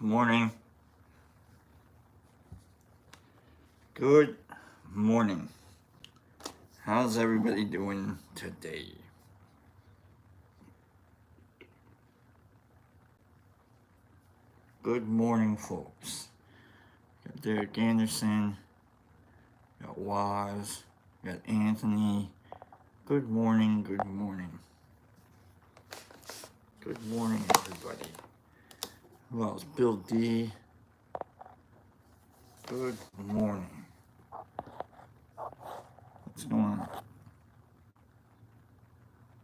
morning. Good morning. How's everybody doing today? Good morning, folks. Got Derek Anderson, got Waz, got Anthony. Good morning, good morning. Good morning, everybody. Who else? Bill D. Good morning. What's going on?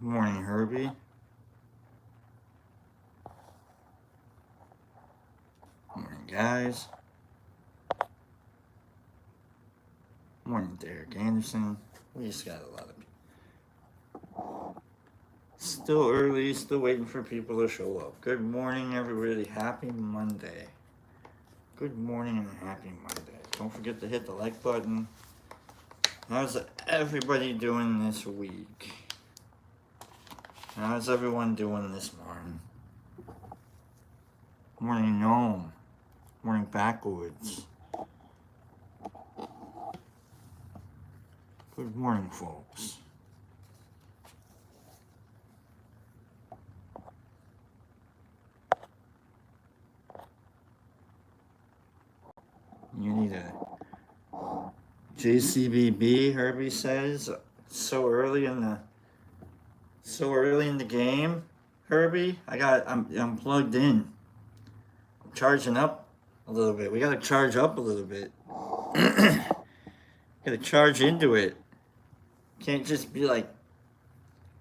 Good morning, Herbie. Good morning, guys. Good morning, Derek Anderson. We just got a lot of people. Still early, still waiting for people to show up. Good morning, everybody. Happy Monday. Good morning and happy Monday. Don't forget to hit the like button. How's everybody doing this week? How's everyone doing this morning? Morning, Gnome. Morning, Backwoods. Good morning, folks. You need a JCBB, Herbie says. So early in the game, Herbie. I'm plugged in. I'm charging up a little bit. We gotta charge up a little bit. Gotta charge into it. Can't just be like,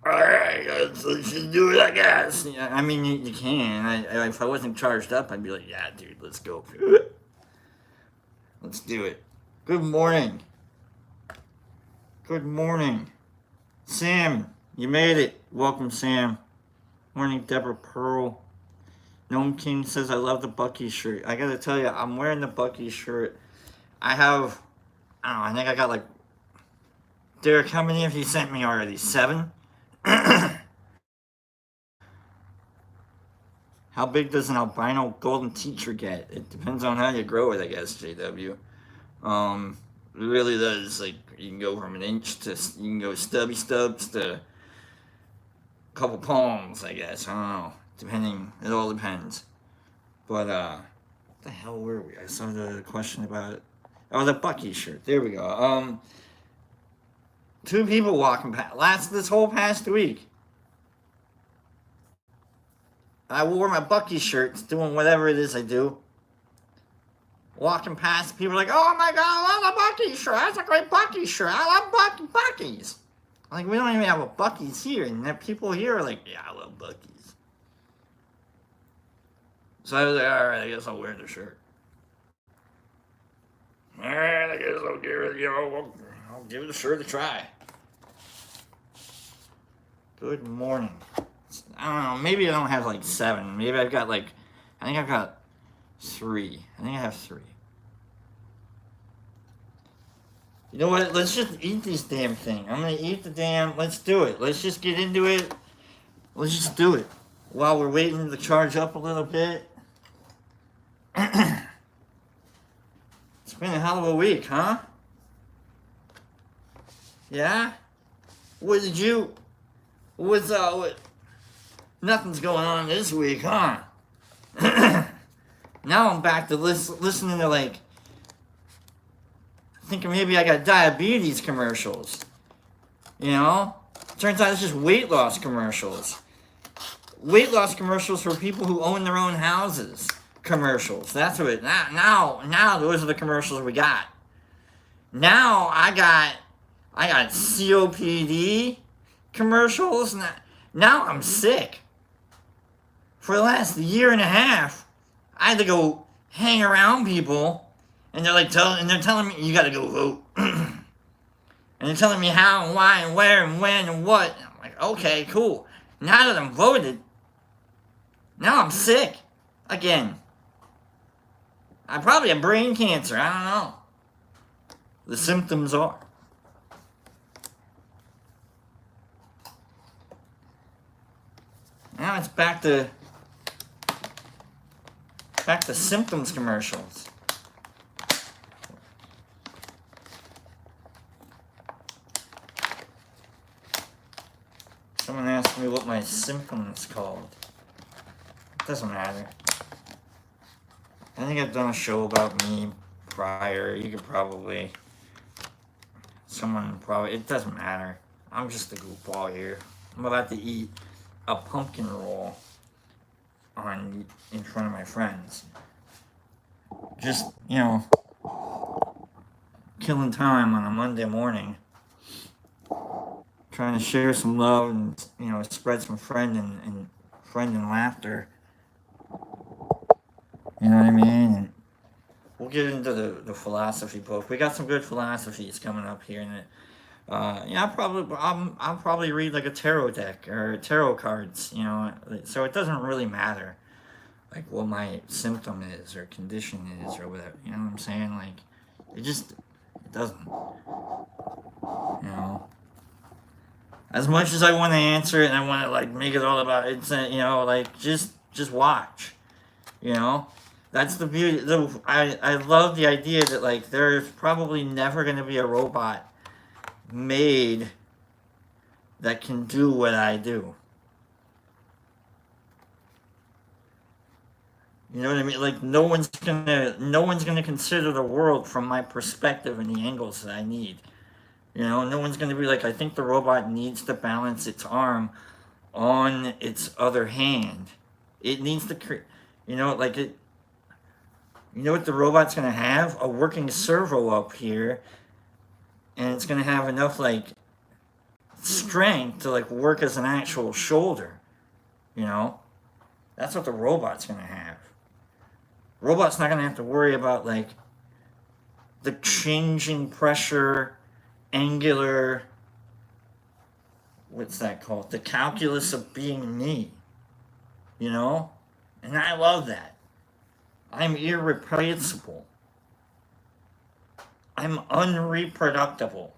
alright, let's just do it, I guess. Yeah, I mean, you can. If I wasn't charged up, I'd be like, yeah, dude, let's go. Let's do it. Good morning. Good morning. Sam, you made it. Welcome, Sam. Morning, Deborah Pearl. Gnome King says, I love the Bucky shirt. I gotta tell you, I'm wearing the Bucky shirt. I think I got like, Derek, how many have you sent me already? 7? How big does an albino golden teacher get? It depends on how you grow it, I guess, JW. It really does. Like, you can go from an inch to, you can go stubby stubs to a couple palms, I guess. I don't know. Depending, it all depends. But, what the hell were we? I saw the question about it. Oh, the Bucky shirt. There we go. 2 people walking past, this whole past week. I wore my Bucky shirts, doing whatever it is I do. Walking past, people are like, oh my God, I love the Bucky shirt. That's a great Bucky shirt. I love Bucky's. Like, we don't even have a Bucky's here. And people here are like, yeah, I love Bucky's. So I was like, all right, I guess I'll wear the shirt. All right, I guess I'll give it, I'll give the shirt a try. Good morning. I don't know, maybe I don't have like 7. Maybe I've got like, I think I've got 3. I think I have 3. You know what? Let's just eat this damn thing. I'm gonna eat the damn, let's do it. Let's just get into it. Let's just do it. While we're waiting to charge up a little bit. It's been a hell of a week, huh? Yeah? What, nothing's going on this week, huh? Now I'm back to listening to, like, thinking maybe I got diabetes commercials. You know? Turns out it's just weight loss commercials. Weight loss commercials for people who own their own houses. Commercials. That's what it, now those are the commercials we got. Now I got COPD commercials. Now I'm sick. For the last year and a half, I had to go hang around people, and they're telling me you got to go vote, and they're telling me how and why and where and when and what. And I'm like, okay, cool. Now that I'm voted, now I'm sick again. I probably have brain cancer. I don't know. The symptoms are. Now it's back to Back to symptoms commercials. Someone asked me what my symptoms called. It doesn't matter. I think I've done a show about me prior. You could probably... It doesn't matter. I'm just a goofball here. I'm about to eat a pumpkin roll in front of my friends. Just, killing time on a Monday morning. Trying to share some love and, spread some friend and laughter. You know what I mean? And we'll get into the philosophy book. We got some good philosophies coming up here in it. I'll probably read like a tarot deck or tarot cards, so it doesn't really matter like what my symptom is or condition is or whatever, you know what I'm saying? Like it doesn't, as much as I want to answer it and I want to like make it all about it, like just watch, that's the beauty. I love the idea that like there's probably never going to be a robot made that can do what I do. You know what I mean? Like no one's gonna consider the world from my perspective and the angles that I need. No one's gonna be like, I think the robot needs to balance its arm on its other hand. It needs to you know what the robot's gonna have? A working servo up here, and it's gonna have enough like strength to like work as an actual shoulder. That's what the robot's gonna have. Robot's not gonna have to worry about like the changing pressure, angular, what's that called? The calculus of being me. And I love that. I'm irreplaceable. I'm unreproducible.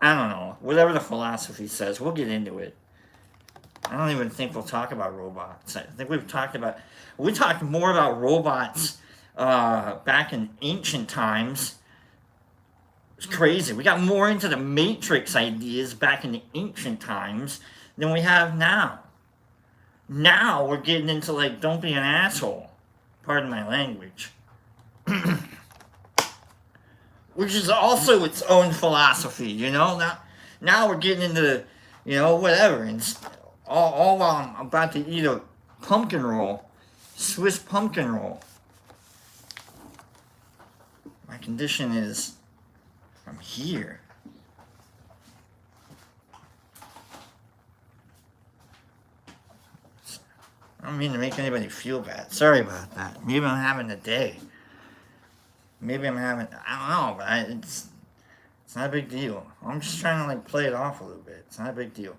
I don't know. Whatever the philosophy says, we'll get into it. I don't even think we'll talk about robots. I think we talked more about robots back in ancient times. It's crazy. We got more into the Matrix ideas back in the ancient times than we have now. Now we're getting into like, don't be an asshole. Pardon my language. Which is also its own philosophy, Now we're getting into, whatever. And all while I'm about to eat a pumpkin roll, Swiss pumpkin roll. My condition is from here. I don't mean to make anybody feel bad. Sorry about that. Maybe I'm having a day. I don't know, but it's not a big deal. I'm just trying to like play it off a little bit. It's not a big deal.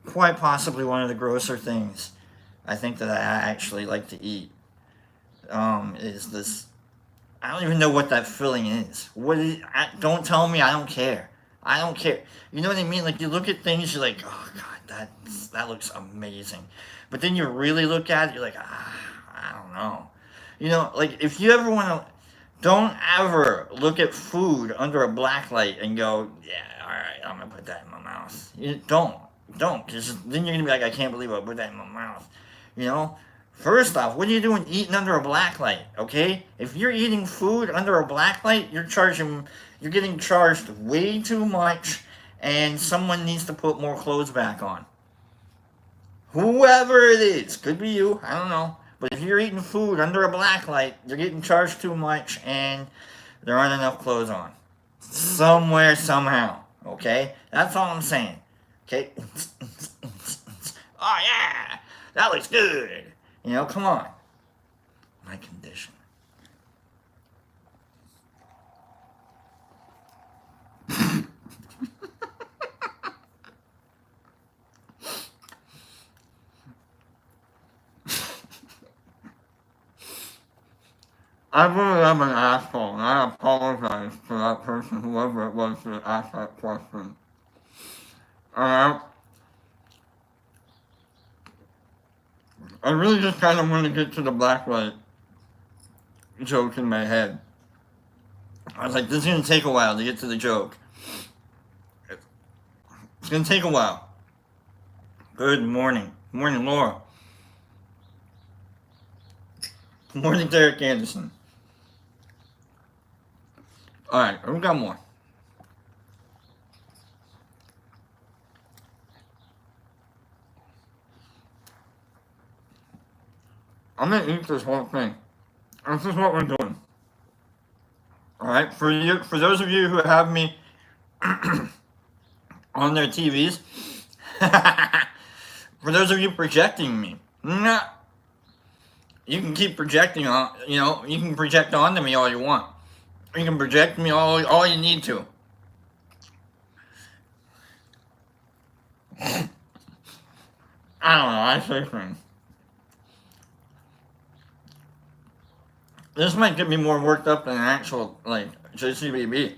Quite possibly one of the grosser things I think that I actually like to eat is this. I don't even know what that filling is. Don't tell me. I don't care. I don't care. You know what I mean? Like you look at things, you're like, oh God, that looks amazing. But then you really look at it, you're like, I don't know. Like if you ever want to, don't ever look at food under a black light and go, yeah, all right, I'm gonna put that in my mouth. Don't, because then you're gonna be like, I can't believe I put that in my mouth. First off, what are you doing eating under a black light? Okay, if you're eating food under a black light, you're getting charged way too much, and someone needs to put more clothes back on. Whoever it is, could be you, I don't know. But if you're eating food under a black light, you're getting charged too much, and there aren't enough clothes on. Somewhere, somehow. Okay? That's all I'm saying. Okay? Oh, yeah! That looks good! Come on. My condition. I really am an asshole, and I apologize to that person, whoever it was that asked that question. Uh, I really just kind of want to get to the blacklight joke in my head. I was like, this is going to take a while to get to the joke. It's going to take a while. Good morning. Good morning, Laura. Good morning, Derek Anderson. Alright, we got more. I'm going to eat this whole thing. This is what we're doing. Alright, for those of you who have me on their TVs, for those of you projecting me, nah, you can keep projecting on, you can project onto me all you want. You can project me all you need to. I don't know, I say things. This might get me more worked up than an actual, JCBB.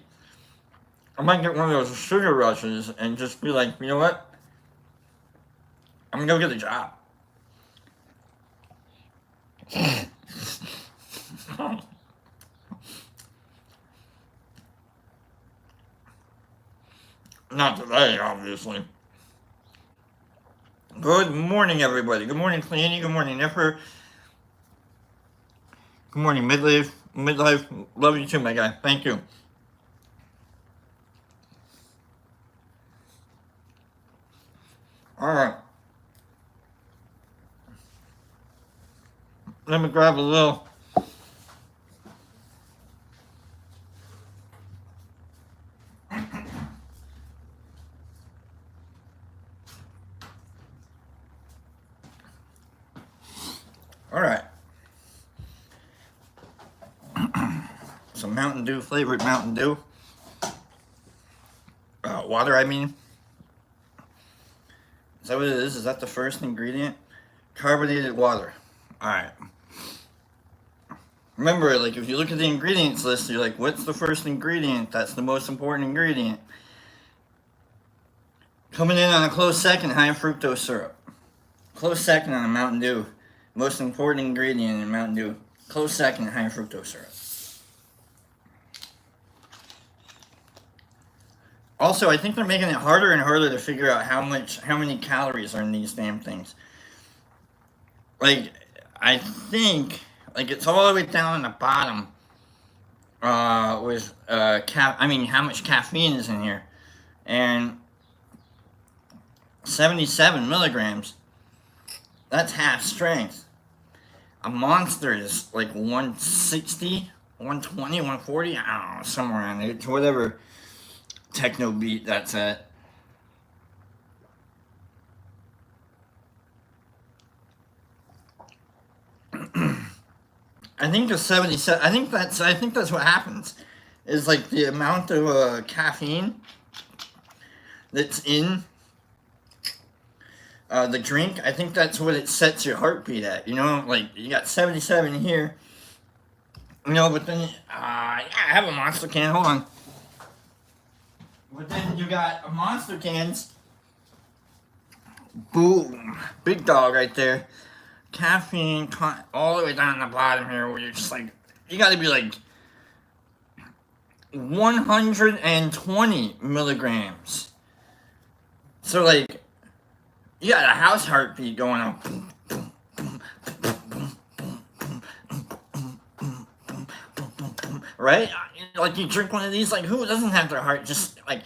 I might get one of those sugar rushes and just be like, you know what? I'm gonna go get a job. Not today, obviously. Good morning, everybody. Good morning, Cleany. Good morning, Nipper. Good morning, Midlife. Love you too, my guy. Thank you. Alright. Let me grab a little. Alright. Some Mountain Dew, flavored Mountain Dew. Water, I mean. Is that what it is? Is that the first ingredient? Carbonated water. Alright. Remember, like, if you look at the ingredients list, you're like, what's the first ingredient? That's the most important ingredient. Coming in on a close second, high fructose syrup. Close second on a Mountain Dew. Most important ingredient in Mountain Dew. Close second, high fructose syrup. Also, I think they're making it harder and harder to figure out how many calories are in these damn things. Like, I think, like, it's all the way down on the bottom with how much caffeine is in here. And 77 milligrams. That's half strength. A Monster is like 160, 120, 140, I don't know, somewhere around there, to whatever techno beat that's at. I think the 77. I think that's what happens. Is like the amount of caffeine that's in the drink. I think that's what it sets your heartbeat at. You know, like you got 77 here. You know, but then I have a Monster can. Hold on. But then you got a Monster cans. Boom, big dog right there. Caffeine all the way down the bottom here, where you're just like, you gotta be like 120 milligrams. So like, you got a house heartbeat going on. Right? Like you drink one of these, like who doesn't have their heart just like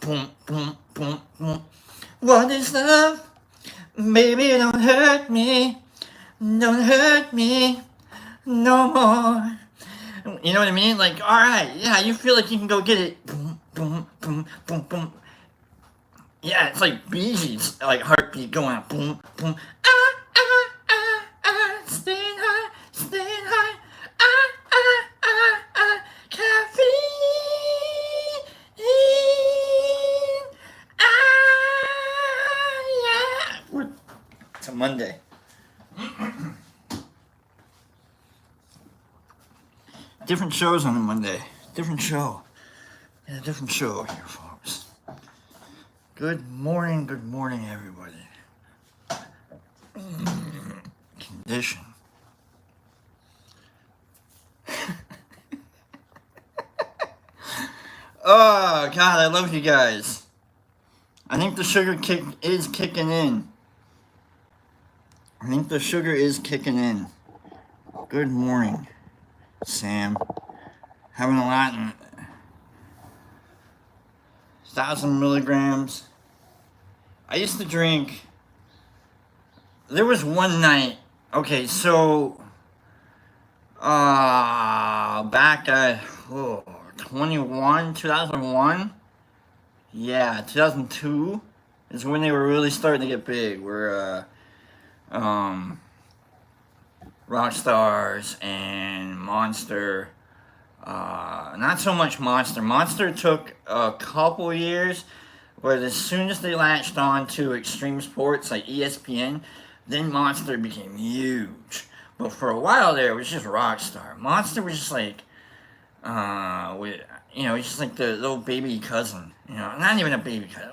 boom, boom, boom, boom. What is love? Baby, don't hurt me. Don't hurt me no more. You know what I mean? Like, alright, yeah, you feel like you can go get it. Boom, boom, boom, boom, boom. Yeah, it's like Bee Gees, like heartbeat going on. Boom, boom. Staying high, staying high. Caffeine. Yeah. It's a Monday. Different shows on a Monday. Different show. Yeah, different show here, folks. Good morning, everybody. Condition. Oh, God, I love you guys. I think the sugar kick is kicking in. Good morning, Sam. Having a lot in 1,000 milligrams. I used to drink. There was one night. Okay, so back at 2001. Yeah, 2002 is when they were really starting to get big. Where Rockstars and Monster. Not so much Monster. Monster took a couple years, but as soon as they latched on to extreme sports like ESPN, then Monster became huge. But for a while there, it was just Rockstar. Monster was just like, it's just like the little baby cousin. Not even a baby cousin,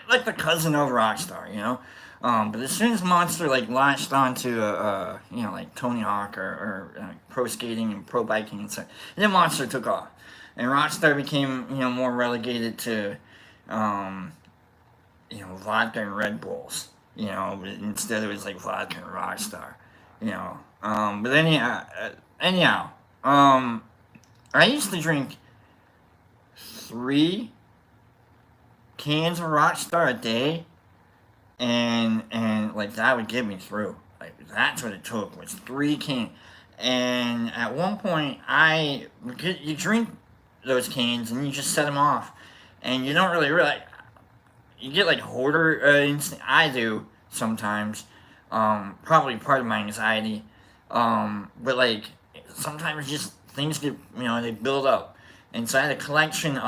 like the cousin of Rockstar. But as soon as Monster like latched onto like Tony Hawk or pro skating and pro biking and stuff, then Monster took off, and Rockstar became more relegated to vodka and Red Bulls. Instead it was like vodka and Rockstar. But anyhow, I used to drink 3 cans of Rockstar a day. And like that would get me through. Like that's what it took, was 3 cans. And at one point, you drink those cans and you just set them off, and you don't really realize. You get like hoarder instinct. I do sometimes. Probably part of my anxiety. But like sometimes just things get they build up, and so I had a collection.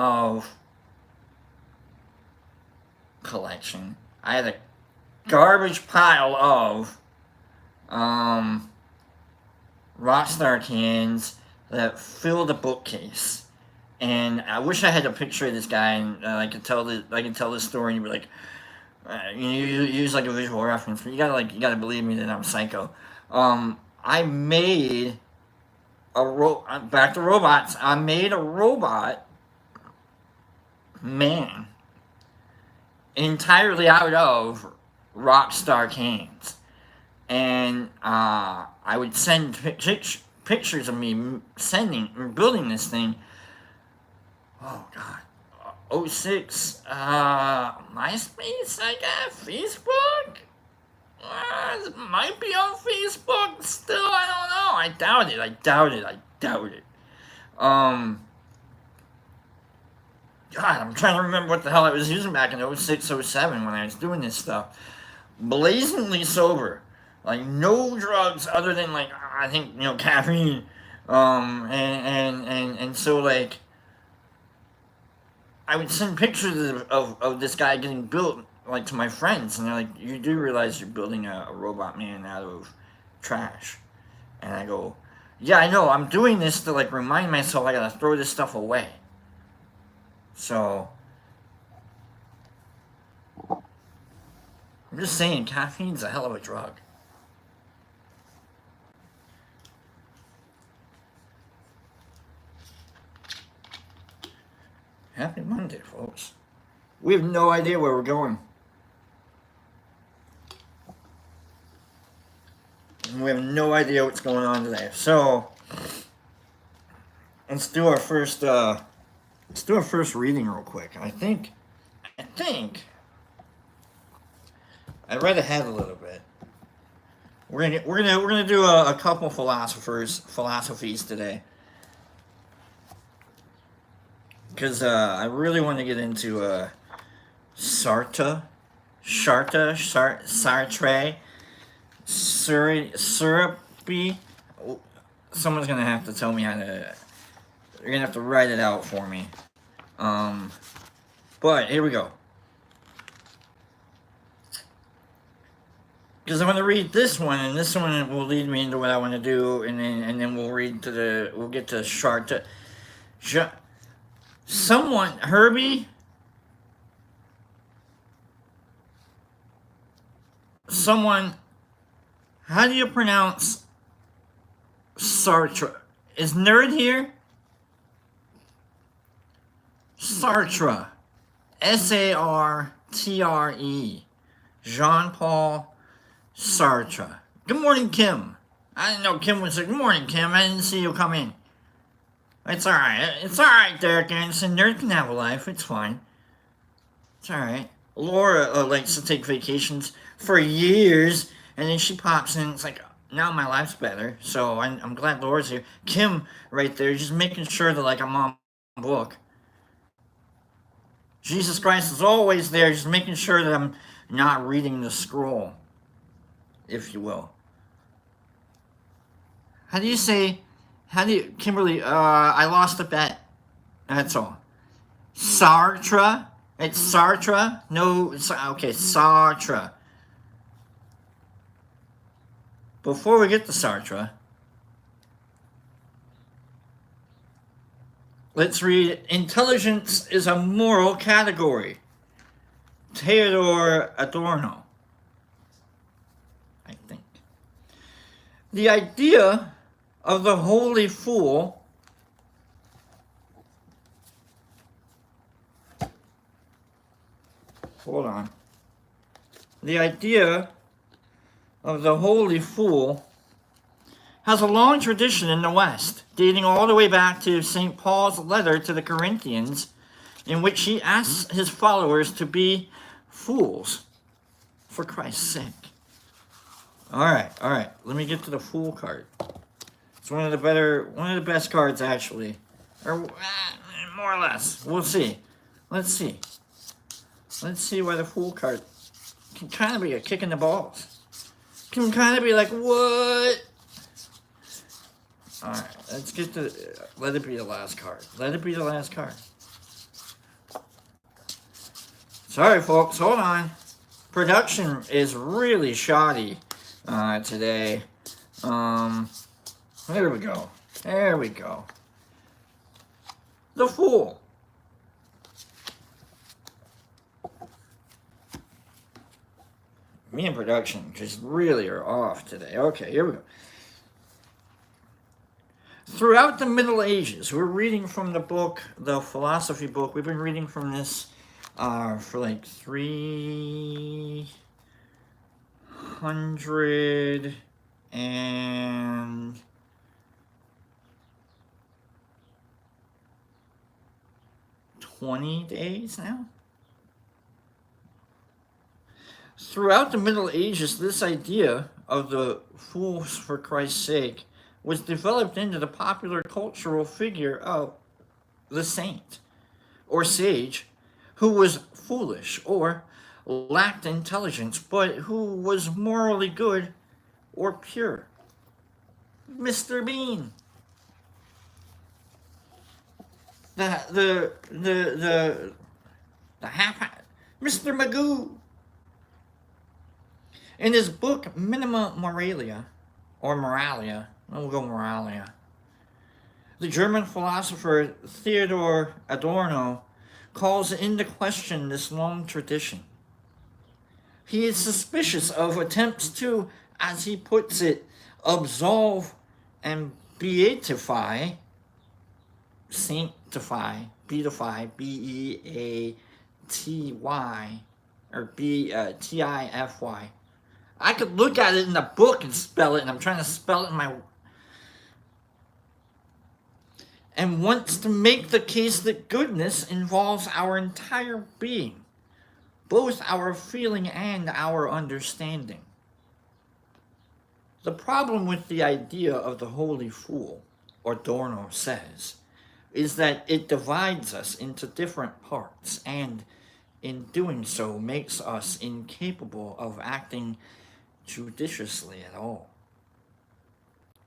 I had a garbage pile of Rockstar cans that filled a bookcase, and I wish I had a picture of this guy, and I could tell this story, and you'd be like, you use like a visual reference, but you gotta believe me that I'm psycho. I made back to robots. I made a robot man entirely out of Rockstar cans, and I would send pictures of me building this thing. Oh God, 06 MySpace, I guess, Facebook. It might be on Facebook still. I don't know. I doubt it. God, I'm trying to remember what the hell I was using back in 06, 07 when I was doing this stuff. Blazingly sober. Like, no drugs other than, like, I think, caffeine. And so, like, I would send pictures of this guy getting built, like, to my friends. And they're like, you do realize you're building a robot man out of trash. And I go, yeah, I know. I'm doing this to, like, remind myself I gotta throw this stuff away. So, I'm just saying, caffeine's a hell of a drug. Happy Monday, folks. We have no idea where we're going. And we have no idea what's going on today. So, let's do our first reading real quick. I think I read ahead a little bit. We're gonna do a couple philosophies today, because I really want to get into Sartre, syrupy. Someone's gonna have to tell me how to. You're gonna have to write it out for me. But here we go. Because I'm gonna read this one, and this one will lead me into what I want to do, and then we'll get to Sartre. Herbie someone, how do you pronounce Sartre? Is nerd here? Sartre. Sartre. Jean-Paul Sartre. Good morning, Kim. I didn't know Kim was like, good morning, Kim. I didn't see you come in. It's alright. It's alright, Derek Anderson. Nerd can have a life. It's fine. It's alright. Laura likes to take vacations for years, and then she pops in. It's like, now my life's better. So I'm glad Laura's here. Kim, right there, just making sure that like I'm on book. Jesus Christ is always there, just making sure that I'm not reading the scroll, if you will. Kimberly, I lost a bet. That's all. Sartre. It's Sartre. No, okay, Sartre. Before we get to Sartre, let's read Intelligence is a Moral Category. Theodore Adorno, I think. The idea of the holy fool The idea of the holy fool has a long tradition in the West, dating all the way back to St. Paul's letter to the Corinthians, in which he asks his followers to be fools for Christ's sake. All right. Let me get to the fool card. It's one of the best cards, actually. Or more or less. We'll see. Let's see why the fool card can kind of be a kick in the balls. Can kind of be like, what? All right, let's get to, let it be the last card. Let it be the last card. Sorry, folks, hold on. Production is really shoddy today. There we go. The Fool. Me and production just really are off today. Okay, here we go. Throughout the Middle Ages, we're reading from the book, the philosophy book. We've been reading from this for like 320 days now. Throughout the Middle Ages, this idea of the fools for Christ's sake was developed into the popular cultural figure of the saint or sage who was foolish or lacked intelligence, but who was morally good or pure. Mr. Bean. The half Mr. Magoo. In his book Minima Moralia, or Moralia, we'll go Moralia, the German philosopher Theodore Adorno calls into question this long tradition. He is suspicious of attempts to, as he puts it, absolve and beatify, sanctify, B-E-A-T-Y, or T-I-F-Y. I could look at it in the book and spell it, and I'm trying to spell it in my... And wants to make the case that goodness involves our entire being, both our feeling and our understanding. The problem with the idea of the holy fool, Adorno says, is that it divides us into different parts, and in doing so makes us incapable of acting judiciously at all.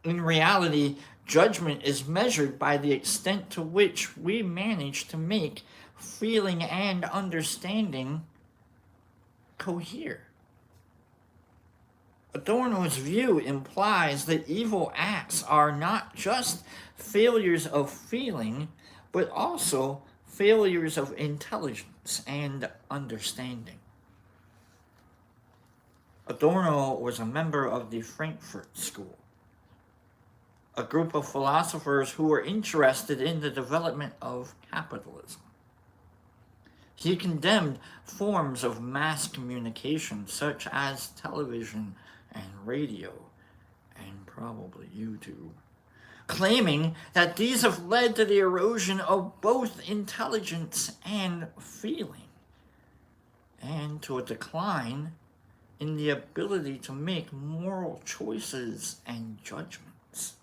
In reality, judgment is measured by the extent to which we manage to make feeling and understanding cohere. Adorno's view implies that evil acts are not just failures of feeling, but also failures of intelligence and understanding. Adorno was a member of the Frankfurt School, a group of philosophers who were interested in the development of capitalism. He condemned forms of mass communication such as television and radio, and probably YouTube, claiming that these have led to the erosion of both intelligence and feeling, and to a decline in the ability to make moral choices and judgments.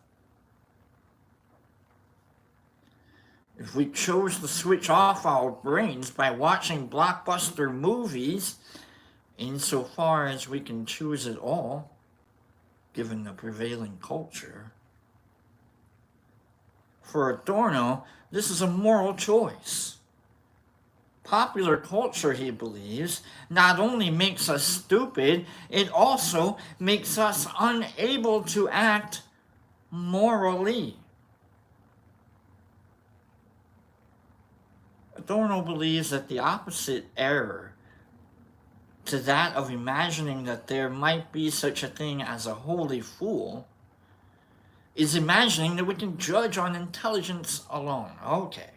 If we chose to switch off our brains by watching blockbuster movies, insofar as we can choose it all, given the prevailing culture, for Adorno, this is a moral choice. Popular culture, he believes, not only makes us stupid, it also makes us unable to act morally. Adorno believes that the opposite error to that of imagining that there might be such a thing as a holy fool is imagining that we can judge on intelligence alone. Okay.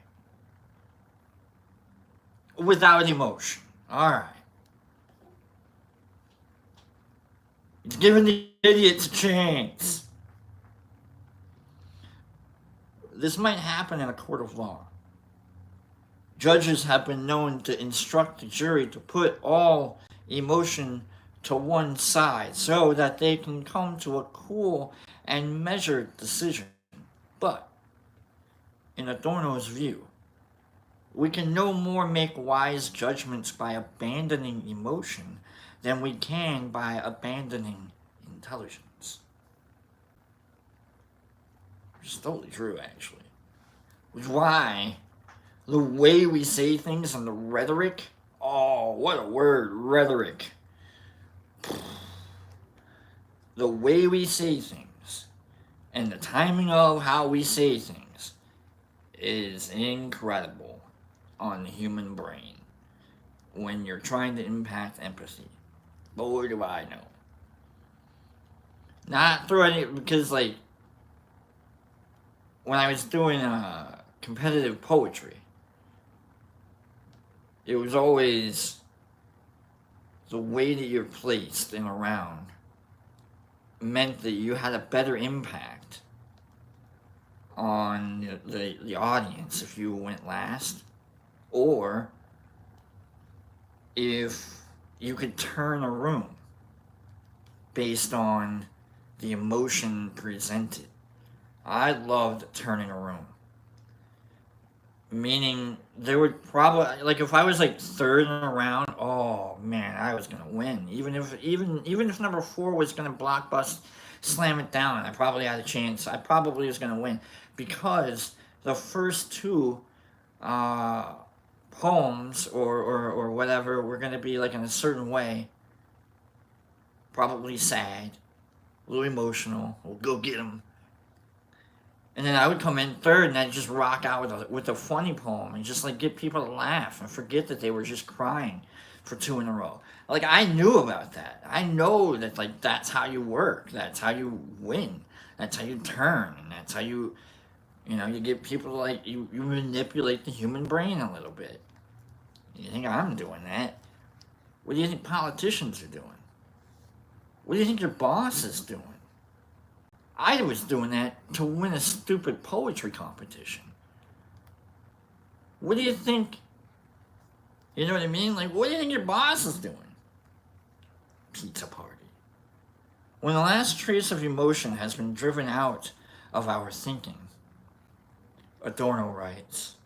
Without emotion. Alright. It's giving the idiots a chance. This might happen in a court of law. Judges have been known to instruct the jury to put all emotion to one side so that they can come to a cool and measured decision. But, in Adorno's view, we can no more make wise judgments by abandoning emotion than we can by abandoning intelligence. Which is totally true, actually. Which is why the way we say things and the rhetoric, oh, what a word, rhetoric. The way we say things and the timing of how we say things is incredible on the human brain when you're trying to impact empathy. Boy, do I know. Not through any, because like, when I was doing competitive poetry, it was always the way that you're placed in a round meant that you had a better impact on the audience if you went last, or if you could turn a room based on the emotion presented. I loved turning a room. Meaning, there would probably, like, if I was like third in a round, oh man, I was gonna win. Even if number 4 was gonna blockbust, slam it down, I probably had a chance. I probably was gonna win because the first 2 poems or whatever were gonna be like in a certain way, probably sad, a little emotional. We'll go get 'em. And then I would come in third and I'd just rock out with a funny poem and just like get people to laugh and forget that they were just crying for 2 in a row. Like, I knew about that. I know that, like, that's how you work. That's how you win. That's how you turn. And that's how you get people to, like, you manipulate the human brain a little bit. You think I'm doing that? What do you think politicians are doing? What do you think your boss is doing? I was doing that to win a stupid poetry competition. What do you think? You know what I mean? Like, what do you think your boss is doing? Pizza party. When the last trace of emotion has been driven out of our thinking, Adorno writes,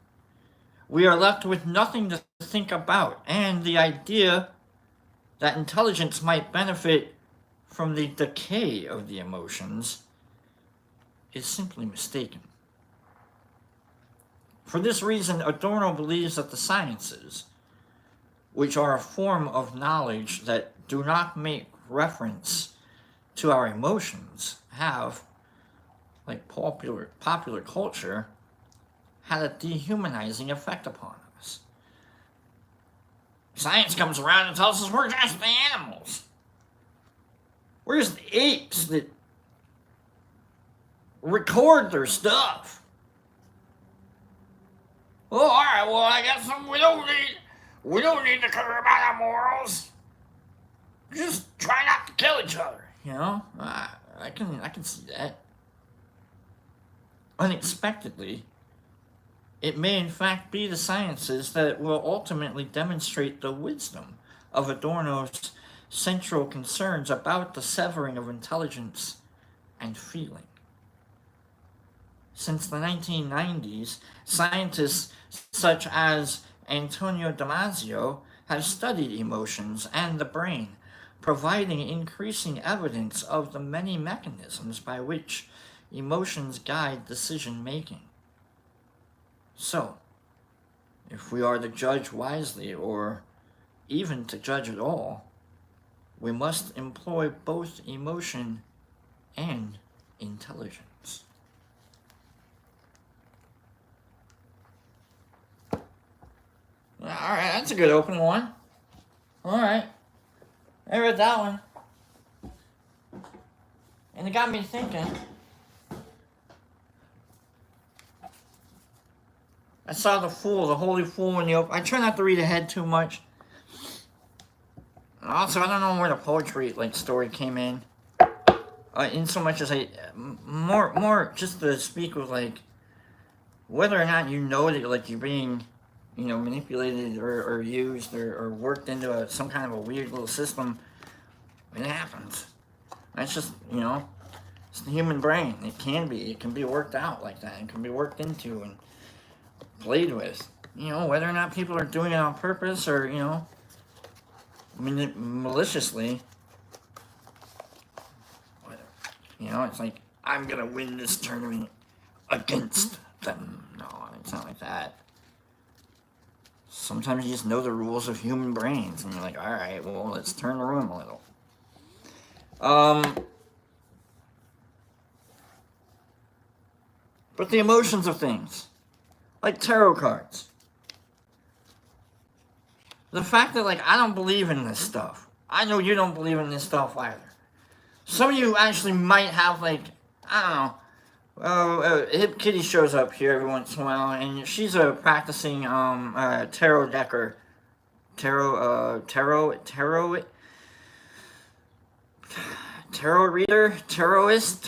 we are left with nothing to think about, and the idea that intelligence might benefit from the decay of the emotions is simply mistaken. For this reason, Adorno believes that the sciences, which are a form of knowledge that do not make reference to our emotions, have, like popular culture, had a dehumanizing effect upon us. Science comes around and tells us we're just animals. We're just apes that record their stuff. Oh, all right. Well, I guess we don't need to care about our morals. Just try not to kill each other. You know, I can see that. Unexpectedly, it may in fact be the sciences that will ultimately demonstrate the wisdom of Adorno's central concerns about the severing of intelligence and feeling. Since the 1990s, scientists such as Antonio Damasio have studied emotions and the brain, providing increasing evidence of the many mechanisms by which emotions guide decision making. So, if we are to judge wisely, or even to judge at all, we must employ both emotion and intelligence. Alright, that's a good open one. Alright. I read that one. And it got me thinking. I saw the holy fool in the open. I try not to read ahead too much. Also, I don't know where the poetry story came in so much as more just to speak with whether or not you know that you're being manipulated or used or worked into some kind of a weird little system. It happens. That's just it's the human brain. It can be worked out like that. It can be worked into and played with. Whether or not people are doing it on purpose or maliciously. It's like, I'm gonna win this tournament against them. No, it's not like that. Sometimes you just know the rules of human brains, and you're like, all right, well, let's turn the room a little. But the emotions of things, like tarot cards. The fact that, I don't believe in this stuff. I know you don't believe in this stuff either. Some of you actually might have, I don't know. Hip Kitty shows up here every once in a while, and she's a practicing tarot decker. Tarot reader? Tarotist?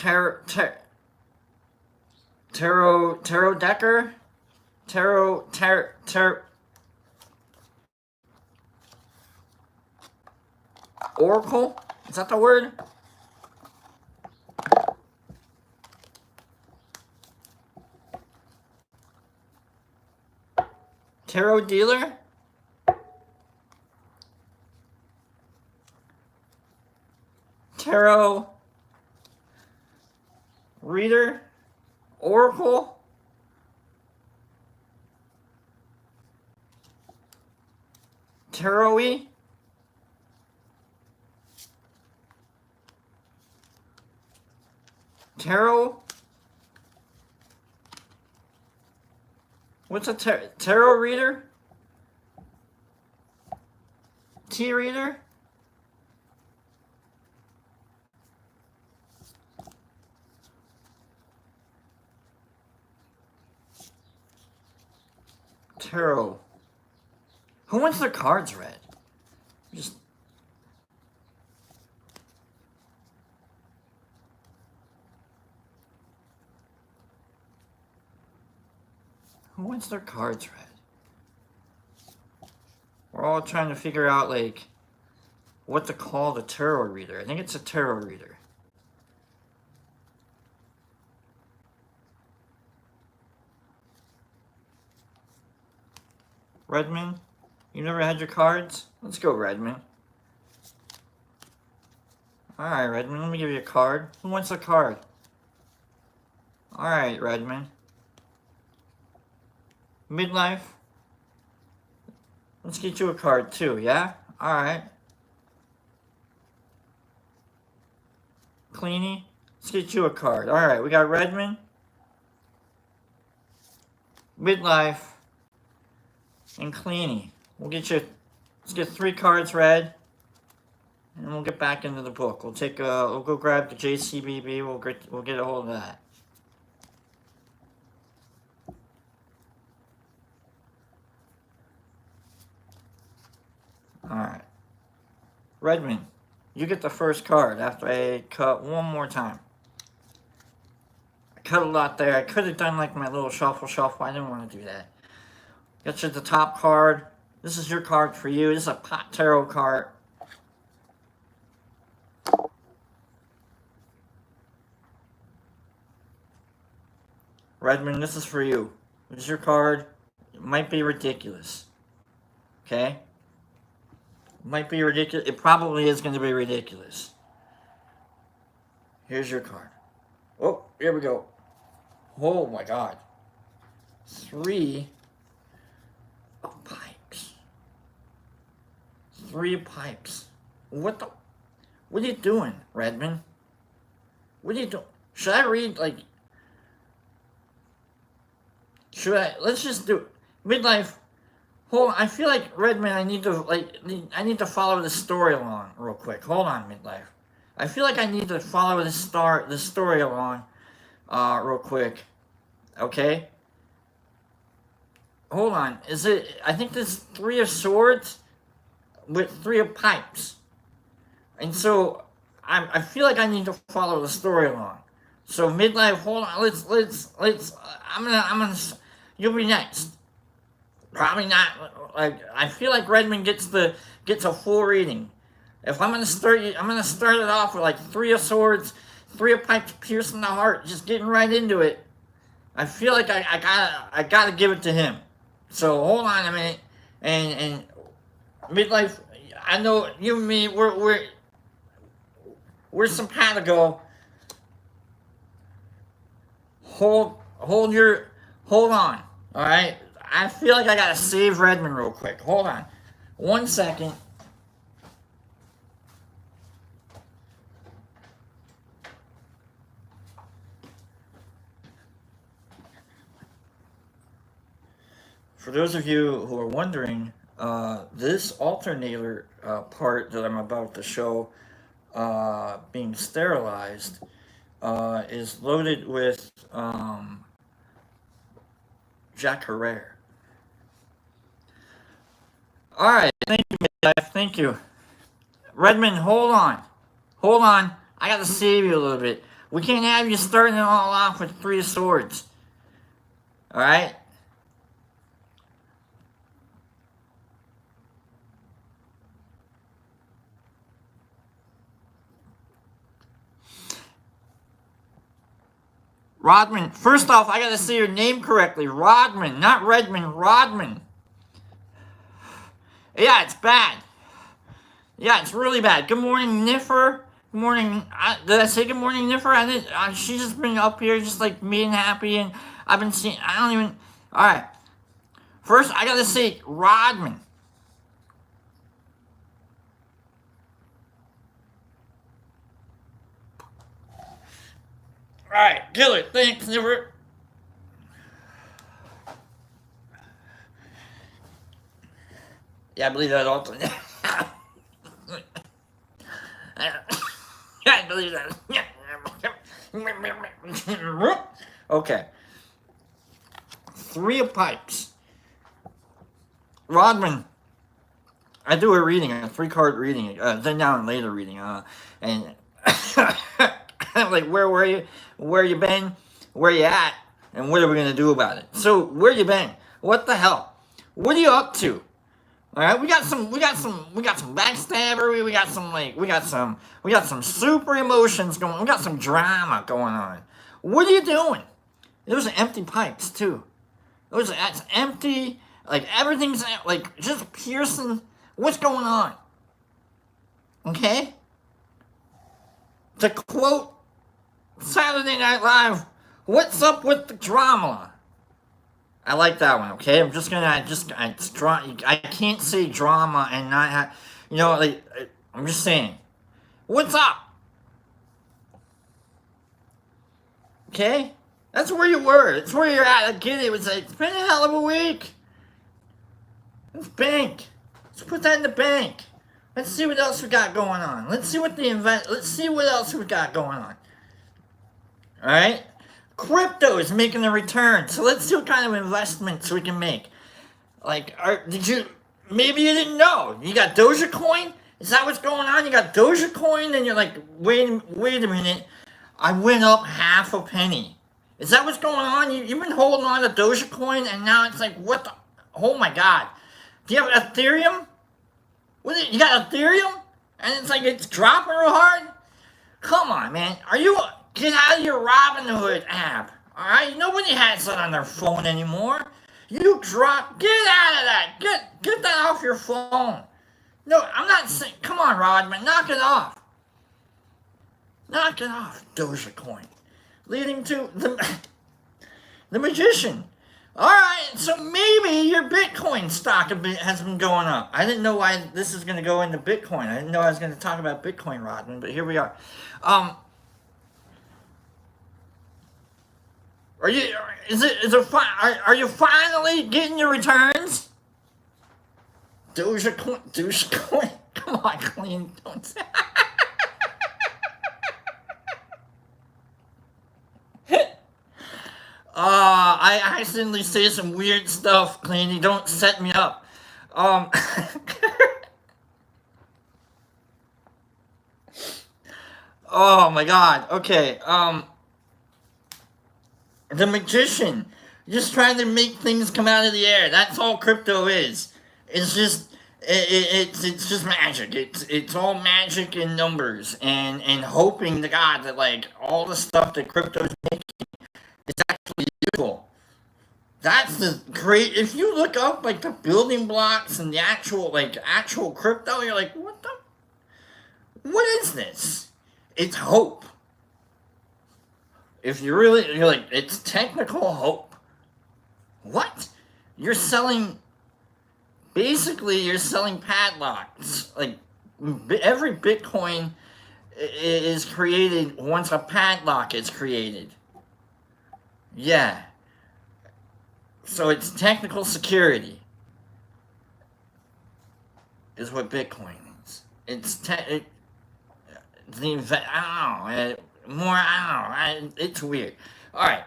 Tarot decker? Oracle? Is that the word? Tarot dealer? Tarot reader? Oracle? Tarot-y? Tarot? What's a tarot reader? Tea reader? Tarot. Who wants their cards read? Just... Who wants their cards read? We're all trying to figure out, what to call the tarot reader. I think it's a tarot reader. Redmond? You never had your cards? Let's go, Redmond. Alright, Redmond, let me give you a card. Who wants a card? Alright, Redmond. Midlife? Let's get you a card too, yeah? Alright. Cleany? Let's get you a card. Alright, we got Redmond. Midlife. And Cleany. We'll get you... Let's get 3 cards read. and we'll get back into the book. We'll go grab the JCBB. We'll get a hold of that. All right, Redmond, you get the first card after I cut one more time. I cut a lot there. I could have done like my little shuffle. I didn't want to do that. Get you the top card. This is your card for you. This is a pot tarot card. Redmond, this is for you. This is your card. It might be ridiculous. Okay? It might be ridiculous. It probably is going to be ridiculous. Here's your card. Oh, here we go. Oh my God. 3 of pipes. 3 pipes. What are you doing, Redmond? What are you doing? Should I read, like... Let's just do midlife. Hold on, I feel like Redmond. I need to follow the story along real quick. Hold on, midlife. I feel like I need to follow the story along, real quick. Okay. Hold on. Is it? I think this is 3 of swords with 3 of pipes, and so I feel like I need to follow the story along. So midlife. Hold on. Let's. I'm gonna. You'll be next. Probably not. Like, I feel like Redmond gets a full reading. If I'm gonna start it off with like 3 of swords, 3 of pipes piercing the heart, just getting right into it. I feel like I gotta give it to him. So hold on a minute, and midlife. I know you and me. We're simpatico. Hold on. All right. I feel like I gotta save Redmond real quick. Hold on. 1 second. For those of you who are wondering, this alternator part that I'm about to show being sterilized is loaded with Jack Herrera. Alright, thank you, midlife. Thank you. Redmond, hold on. I gotta save you a little bit. We can't have you starting it all off with 3 of swords. Alright? Rodman. First off, I gotta say your name correctly. Rodman, not Redmond. Rodman. Yeah, it's bad. Yeah, it's really bad. Good morning, Niffer. Good morning. Did I say good morning, Niffer? I did. She's just been up here, just like being happy, and I've been seeing. I don't even. All right. First, I gotta say Rodman. Alright, killer. Thanks, Niffer. Yeah, I believe that also. I believe that. Okay. 3 of pipes. Rodman. I do a reading, a 3-card reading, then now and later reading, and like, where were you? Where you been? Where you at? And what are we gonna do about it? So, where you been? What the hell? What are you up to? All right, we got some backstabbery. We got some super emotions going. We got some drama going on. What are you doing? Those are empty pipes too. That's empty. Like, everything's like just piercing. What's going on? Okay. To quote Saturday Night Live, what's up with the drama? I like that one, okay? I can't say drama and not have, like, I'm just saying, what's up? Okay? That's where you were. That's where you're at. I get it. It was like, it's been a hell of a week. Let's bank. Let's put that in the bank. Let's see what else we got going on. Let's see what else we got going on. All right? Crypto is making a return. So let's see what kind of investments we can make. Like, maybe you didn't know. You got Dogecoin? Is that what's going on? You got Dogecoin and you're like, wait a minute. I went up half a penny. Is that what's going on? You've been holding on to Dogecoin and now it's like, what the? Oh my God. Do you have Ethereum? You got Ethereum? And it's like, it's dropping real hard? Come on, man. Get out of your Robinhood app. Alright? Nobody has that on their phone anymore. Get out of that. Get that off your phone. No, I'm not saying, come on, Rodman, knock it off. Knock it off, Dogecoin. Leading to the magician. Alright, so maybe your Bitcoin stock has been going up. I didn't know why this is going to go into Bitcoin. I didn't know I was going to talk about Bitcoin, Rodman, but here we are. Are you finally getting your returns? Dogecoin. Come on, clean. Don't say. I accidentally say some weird stuff, Cleany. Don't set me up. Oh my God. Okay. The magician, just trying to make things come out of the air. That's all crypto is. It's just it's just magic. It's all magic and numbers and hoping to God that like all the stuff that crypto's making is actually useful. That's the great. If you look up like the building blocks and the actual crypto, you're like, what is this? It's hope. If you're like, it's technical hope. What? You're selling padlocks. Like, every Bitcoin is created once a padlock is created. Yeah. So it's technical security. Is what Bitcoin is. I don't know. It's weird. Alright,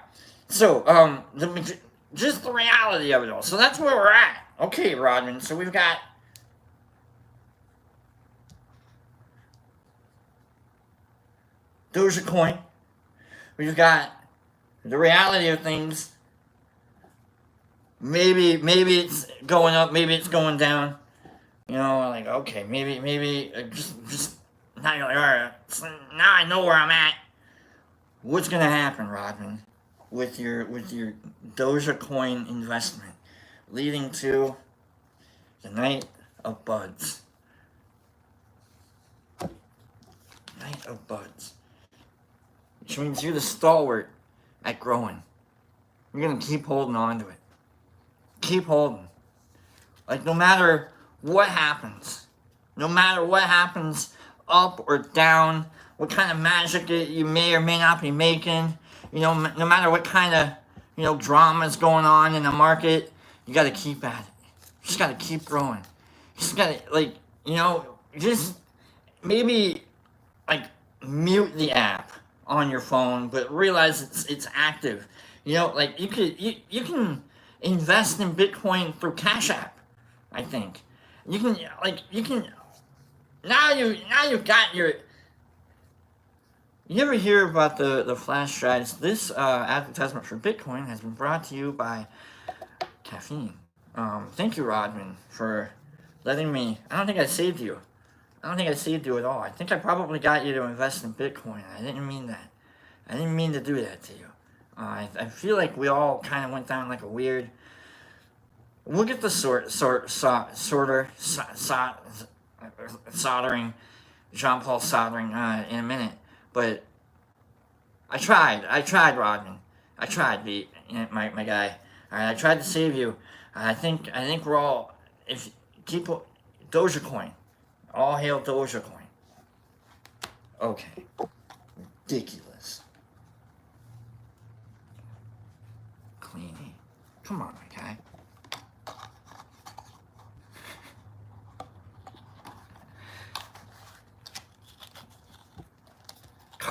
so, just the reality of it all. So that's where we're at. Okay, Rodman, so we've got Dogecoin. We've got the reality of things. Maybe it's going up, maybe it's going down. You know, like, okay, maybe just now you're like, alright, so now I know where I'm at. What's gonna happen, Rodman, with your Dogecoin investment, leading to the Night of Buds. Night of Buds. Which means you're the stalwart at growing. You're gonna keep holding on to it. Keep holding. Like, no matter what happens, up or down, what kind of magic you may or may not be making, no matter what kind of, drama is going on in the market, you got to keep at it. You just got to keep growing. You just got to, just maybe, mute the app on your phone, but realize it's active. You can invest in Bitcoin through Cash App, I think. Now you've got your. You ever hear about the flash drives? This advertisement for Bitcoin has been brought to you by Caffeine. Thank you, Rodman, for letting me. I don't think I saved you. I don't think I saved you at all. I think I probably got you to invest in Bitcoin. I didn't mean that. I didn't mean to do that to you. I feel like we all kind of went down like a weird. We'll get the soldering, Jean-Paul soldering in a minute. But I tried, Rodman. I tried, my guy. All right, I tried to save you. I think we're all. If keep Dogecoin, all hail Dogecoin. Okay, ridiculous. Cleany, come on, my guy.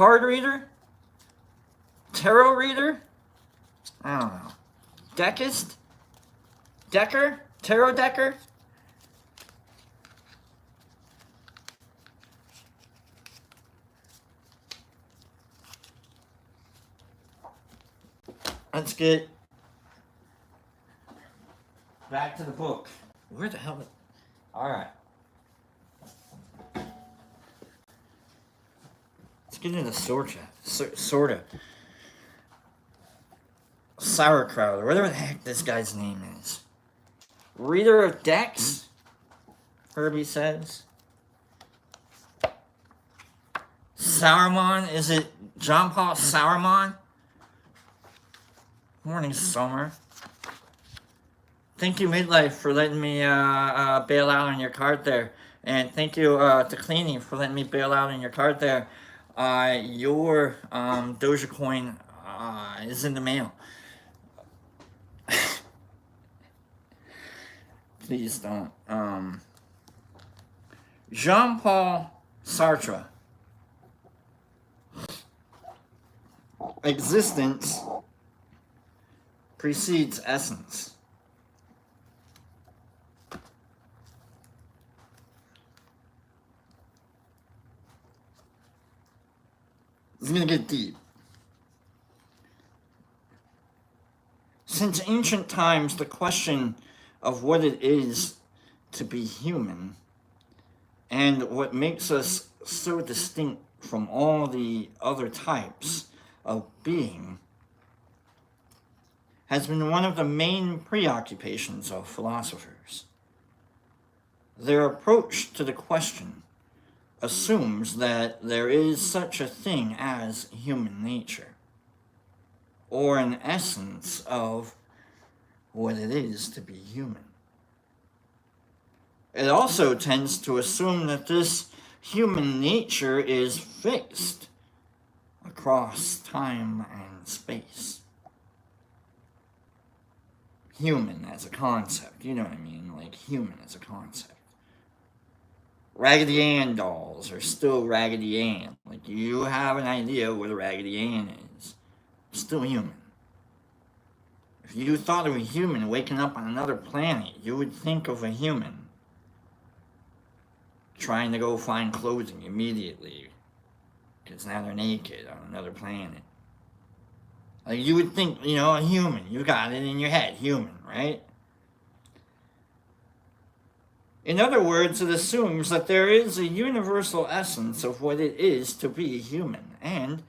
card reader? Tarot reader? I don't know. Deckist? Decker? Tarot decker? Let's get back to the book. Where the hell? Alright. Let's get into sorta. Sauerkraut, or whatever the heck this guy's name is. Reader of decks, Herbie says. Saruman, is it John Paul Saruman? Morning, Summer. Thank you, Midlife, for letting me bail out on your card there. And thank you to Cleaning for letting me bail out on your card there. Your Dogecoin is in the mail. Please don't. Jean-Paul Sartre. Existence precedes essence. It's going to get deep. Since ancient times, the question of what it is to be human and what makes us so distinct from all the other types of being has been one of the main preoccupations of philosophers. Their approach to the question assumes that there is such a thing as human nature, or an essence of what it is to be human. It also tends to assume that this human nature is fixed across time and space. Human as a concept, you know what I mean? Like human as a concept. Raggedy Ann dolls are still Raggedy Ann. Like you have an idea what a Raggedy Ann is. Still human. If you thought of a human waking up on another planet, you would think of a human trying to go find clothing immediately because now they're naked on another planet. Like you would think, you know, a human. You got it in your head, human, right? In other words, it assumes that there is a universal essence of what it is to be human, and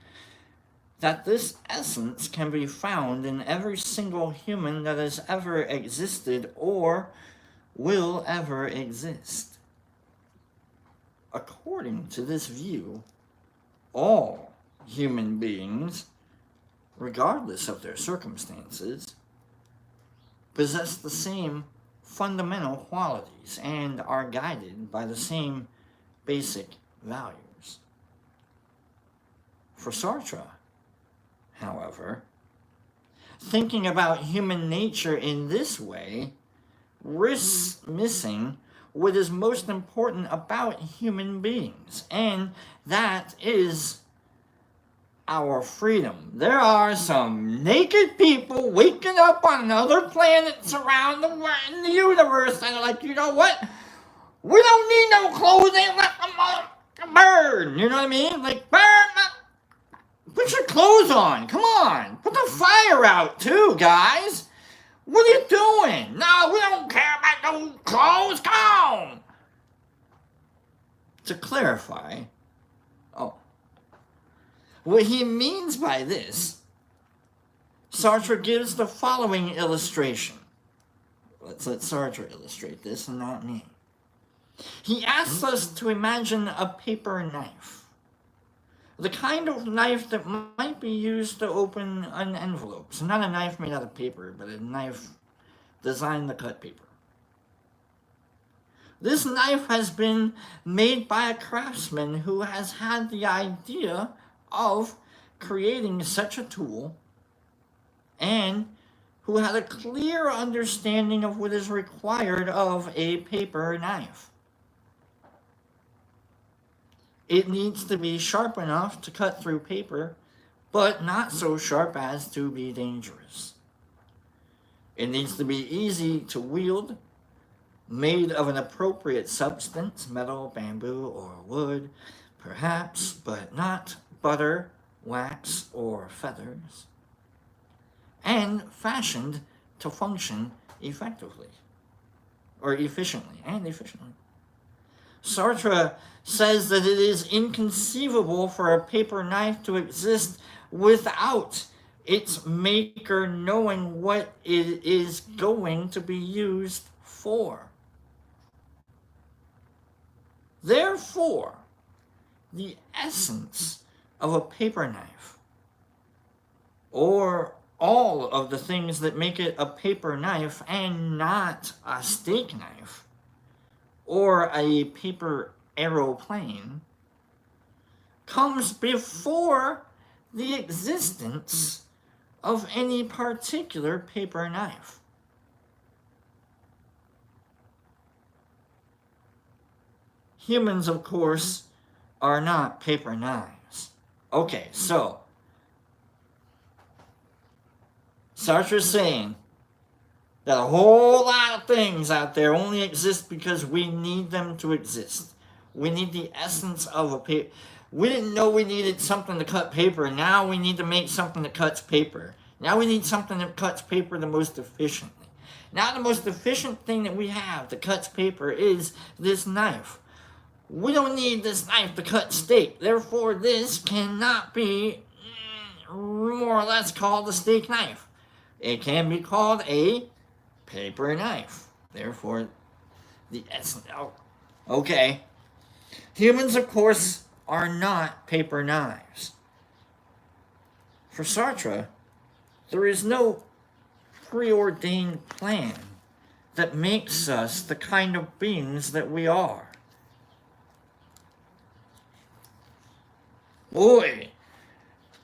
that this essence can be found in every single human that has ever existed or will ever exist. According to this view, all human beings, regardless of their circumstances, possess the same fundamental qualities and are guided by the same basic values. For Sartre, however, thinking about human nature in this way risks missing what is most important about human beings, and that is our freedom. There are some naked people waking up on other planets around the world in the universe and are like, you know what? We don't need no clothing. Let them burn. You know what I mean? Like, burn. Put your clothes on. Come on. Put the fire out too, guys. What are you doing? No, we don't care about no clothes. Come on. To clarify, what he means by this, Sartre gives the following illustration. Let's let Sartre illustrate this and not me. He asks us to imagine a paper knife. The kind of knife that might be used to open an envelope. So not a knife made out of paper, but a knife designed to cut paper. This knife has been made by a craftsman who has had the idea of creating such a tool and who had a clear understanding of what is required of a paper knife. It needs to be sharp enough to cut through paper, but not so sharp as to be dangerous. It needs to be easy to wield, made of an appropriate substance, metal, bamboo, or wood, perhaps, but not butter, wax, or feathers, and fashioned to function effectively, or efficiently, and efficiently. Sartre says that it is inconceivable for a paper knife to exist without its maker knowing what it is going to be used for. Therefore, the essence of a paper knife, or all of the things that make it a paper knife and not a steak knife, or a paper aeroplane, comes before the existence of any particular paper knife. Humans, of course, are not paper knives. Okay, so Sartre's saying that a whole lot of things out there only exist because we need them to exist. We need the essence of a paper. We didn't know we needed something to cut paper. Now we need to make something that cuts paper. Now we need something that cuts paper the most efficiently. Now the most efficient thing that we have that cuts paper is this knife. We don't need this knife to cut steak. Therefore, this cannot be more or less called a steak knife. It can be called a paper knife. Therefore, the essence. Oh, okay. Humans, of course, are not paper knives. For Sartre, there is no preordained plan that makes us the kind of beings that we are. Boy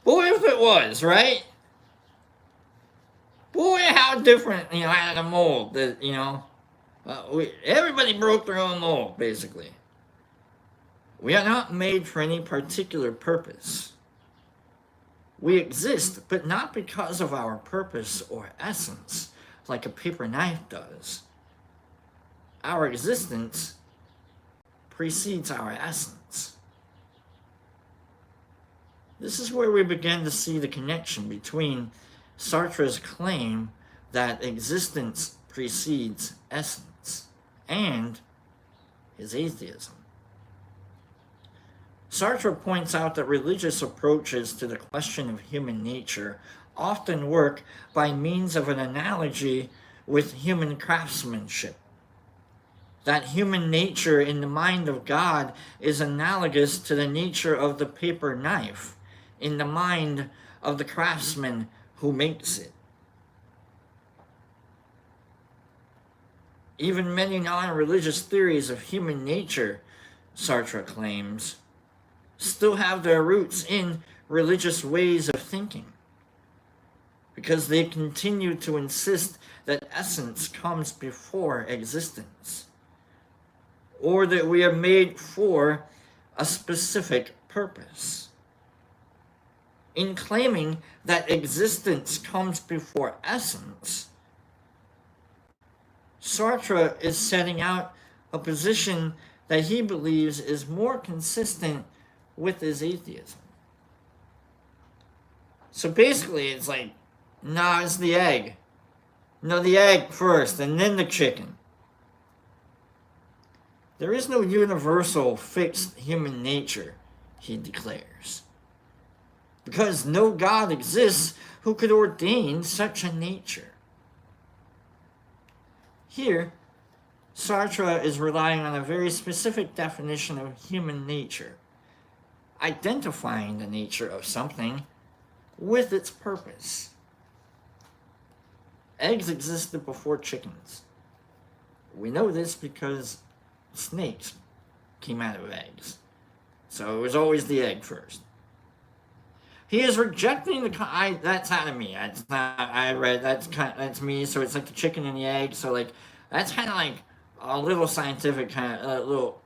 if it was, right? Boy, how different, out of the mold that, everybody broke their own mold, basically. We are not made for any particular purpose. We exist, but not because of our purpose or essence, like a paper knife does. Our existence precedes our essence. This is where we begin to see the connection between Sartre's claim that existence precedes essence and his atheism. Sartre points out that religious approaches to the question of human nature often work by means of an analogy with human craftsmanship. That human nature in the mind of God is analogous to the nature of the paper knife in the mind of the craftsman who makes it. Even many non-religious theories of human nature, Sartre claims, still have their roots in religious ways of thinking, because they continue to insist that essence comes before existence, or that we are made for a specific purpose. In claiming that existence comes before essence, Sartre is setting out a position that he believes is more consistent with his atheism. So basically, it's like, no, it's the egg. No, the egg first, and then the chicken. There is no universal, fixed human nature, he declares, because no God exists who could ordain such a nature. Here, Sartre is relying on a very specific definition of human nature, identifying the nature of something with its purpose. Eggs existed before chickens. We know this because snakes came out of eggs. So it was always the egg first. He is rejecting that's out of me. That's me. So it's like the chicken and the egg. So like that's kind of like a little scientific kind of little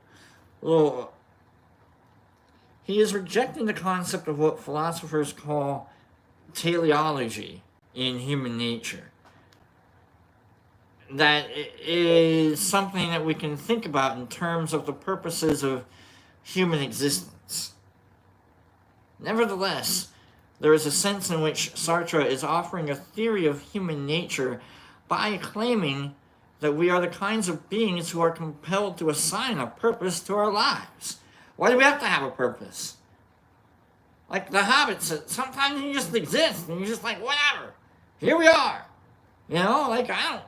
he is rejecting the concept of what philosophers call teleology in human nature. That is something that we can think about in terms of the purposes of human existence. Nevertheless, there is a sense in which Sartre is offering a theory of human nature by claiming that we are the kinds of beings who are compelled to assign a purpose to our lives. Why do we have to have a purpose? Like the Hobbit said, sometimes you just exist and you're just like, whatever, here we are. You know, like I don't.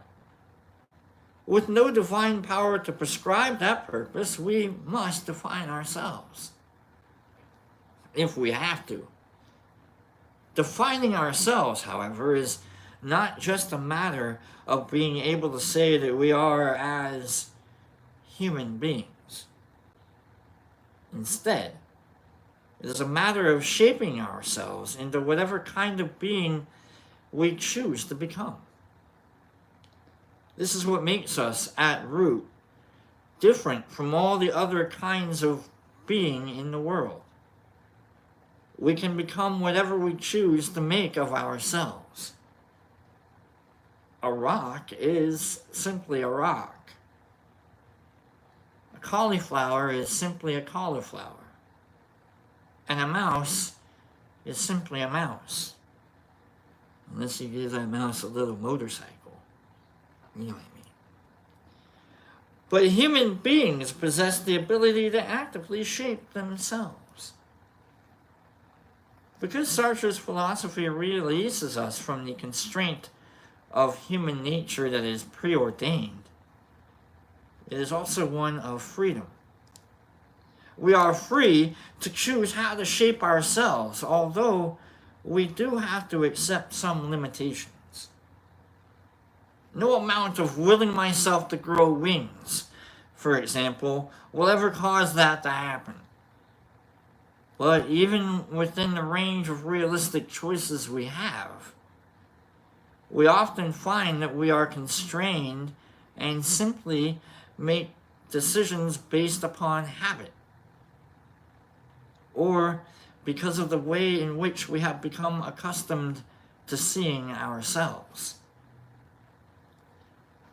With no divine power to prescribe that purpose, we must define ourselves. If we have to. Defining ourselves, however, is not just a matter of being able to say that we are as human beings. Instead, it is a matter of shaping ourselves into whatever kind of being we choose to become. This is what makes us, at root, different from all the other kinds of being in the world. We can become whatever we choose to make of ourselves. A rock is simply a rock. A cauliflower is simply a cauliflower. And a mouse is simply a mouse. Unless you give that mouse a little motorcycle. You know what I mean. But human beings possess the ability to actively shape themselves. Because Sartre's philosophy releases us from the constraint of human nature that is preordained, it is also one of freedom. We are free to choose how to shape ourselves, although we do have to accept some limitations. No amount of willing myself to grow wings, for example, will ever cause that to happen. But even within the range of realistic choices we have, we often find that we are constrained and simply make decisions based upon habit, or because of the way in which we have become accustomed to seeing ourselves.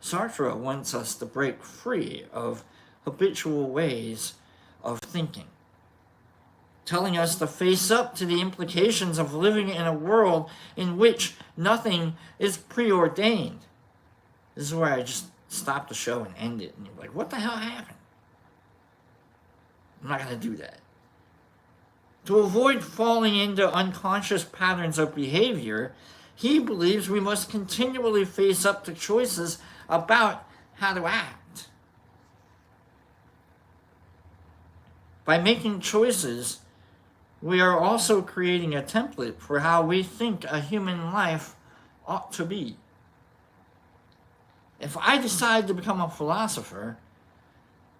Sartre wants us to break free of habitual ways of thinking, telling us to face up to the implications of living in a world in which nothing is preordained. This is where I just stop the show and end it, and you're like, what the hell happened? I'm not going to do that. To avoid falling into unconscious patterns of behavior, he believes we must continually face up to choices about how to act. By making choices, we are also creating a template for how we think a human life ought to be. If I decide to become a philosopher,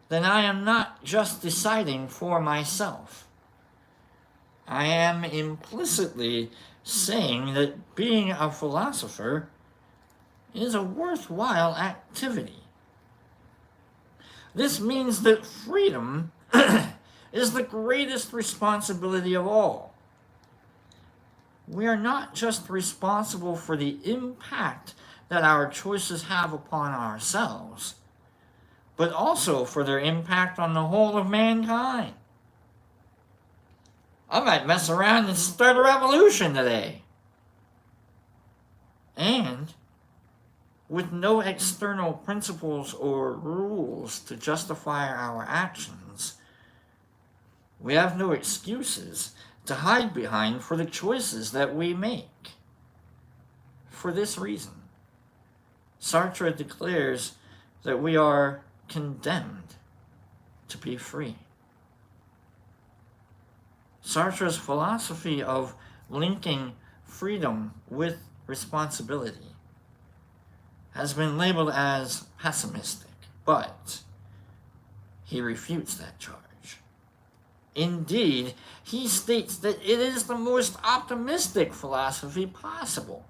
then I am not just deciding for myself. I am implicitly saying that being a philosopher is a worthwhile activity. This means that freedom is the greatest responsibility of all. We are not just responsible for the impact that our choices have upon ourselves, but also for their impact on the whole of mankind. I might mess around and start a revolution today. And with no external principles or rules to justify our actions, we have no excuses to hide behind for the choices that we make. For this reason, Sartre declares that we are condemned to be free. Sartre's philosophy of linking freedom with responsibility has been labeled as pessimistic, but he refutes that charge. Indeed, he states that it is the most optimistic philosophy possible,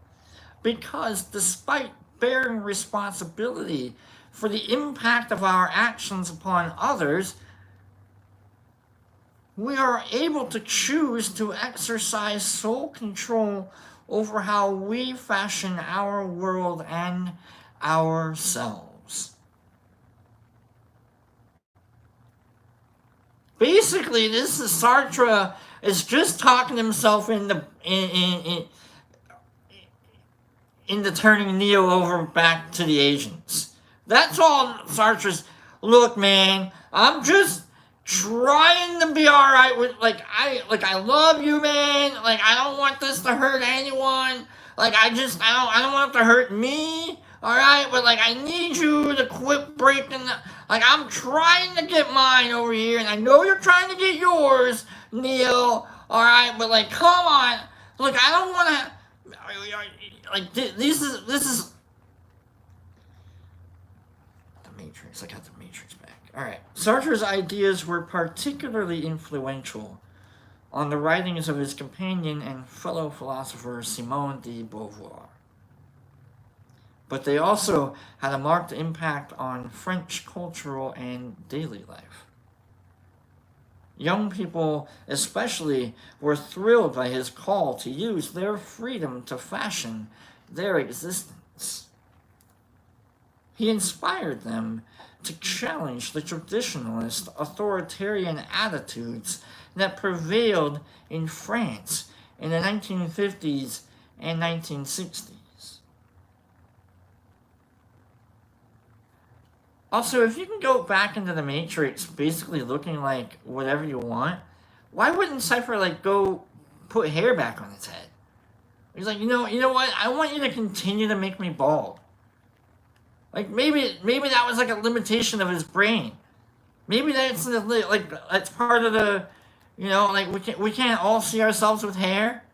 because despite bearing responsibility for the impact of our actions upon others, we are able to choose to exercise sole control over how we fashion our world and ourselves. Basically, this is Sartre is just talking himself into turning Neo over back to the Asians. That's all Sartre's. Look, man, I'm just trying to be all right with I love you, man. Like, I don't want this to hurt anyone. Like, I don't want it to hurt me. All right, but like, I need you to quit breaking. Like, I'm trying to get mine over here, and I know you're trying to get yours, Neil. All right, but like, come on. Look, I don't want to. Like, this is the Matrix. I got the Matrix back. All right. Sartre's ideas were particularly influential on the writings of his companion and fellow philosopher Simone de Beauvoir. But they also had a marked impact on French cultural and daily life. Young people especially were thrilled by his call to use their freedom to fashion their existence. He inspired them to challenge the traditionalist, authoritarian attitudes that prevailed in France in the 1950s and 1960s. Also, if you can go back into the Matrix basically looking like whatever you want, why wouldn't Cypher like go put hair back on its head? He's like, you know what? I want you to continue to make me bald. Like, maybe that was like a limitation of his brain. Maybe that's like that's part of the, like we can't all see ourselves with hair,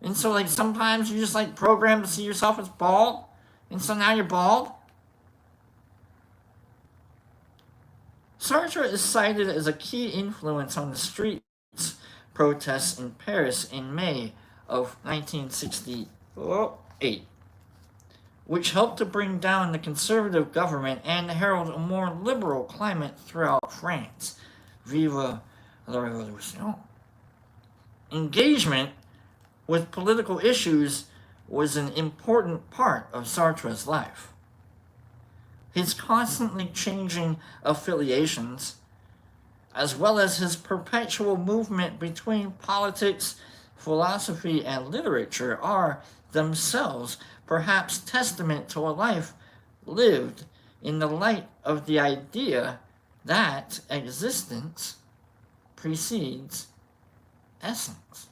and so like sometimes you just like programmed to see yourself as bald, and so now you're bald. Sartre is cited as a key influence on the street protests in Paris in May of 1968, which helped to bring down the conservative government and herald a more liberal climate throughout France. Vive la Révolution. Engagement with political issues was an important part of Sartre's life. His constantly changing affiliations, as well as his perpetual movement between politics, philosophy, and literature, are themselves perhaps testament to a life lived in the light of the idea that existence precedes essence.